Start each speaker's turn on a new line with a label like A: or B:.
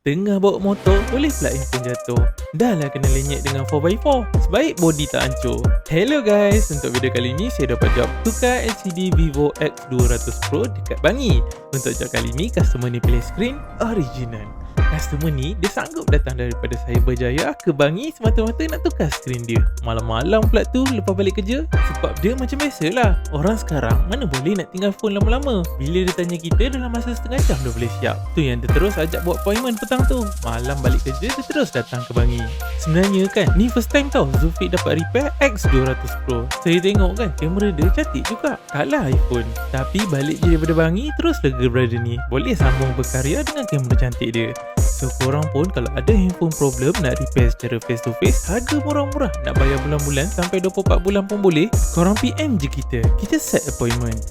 A: Tengah bawa motor, boleh pula handphone jatuh. Dah lah kena lenyek dengan 4x4. Sebaik body tak hancur. Hello guys, untuk video kali ni saya dapat job tukar LCD Vivo X200 Pro dekat Bangi. Untuk job kali ni, customer ni pilih skrin original. Customer ni, dia sanggup datang daripada Cyberjaya ke Bangi semata-mata nak tukar skrin dia. Malam-malam pula tu lepas balik kerja. Sebab dia macam biasalah, orang sekarang mana boleh nak tinggal phone lama-lama. Bila dia tanya kita, dalam masa setengah jam dah boleh siap. Tu yang dia terus ajak buat appointment petang tu. Malam balik kerja, dia terus datang ke Bangi. Sebenarnya kan, ni first time tau Zulfiq dapat repair X200 Pro. Saya tengok kan, kamera dia cantik juga, kalah iPhone. Tapi balik je daripada Bangi, terus lega brother ni boleh sambung berkarya dengan kamera cantik dia. So korang pun kalau ada handphone problem nak repair secara face to face, harga murah-murah, nak bayar bulan-bulan sampai 24 bulan pun boleh, korang PM je kita set appointment.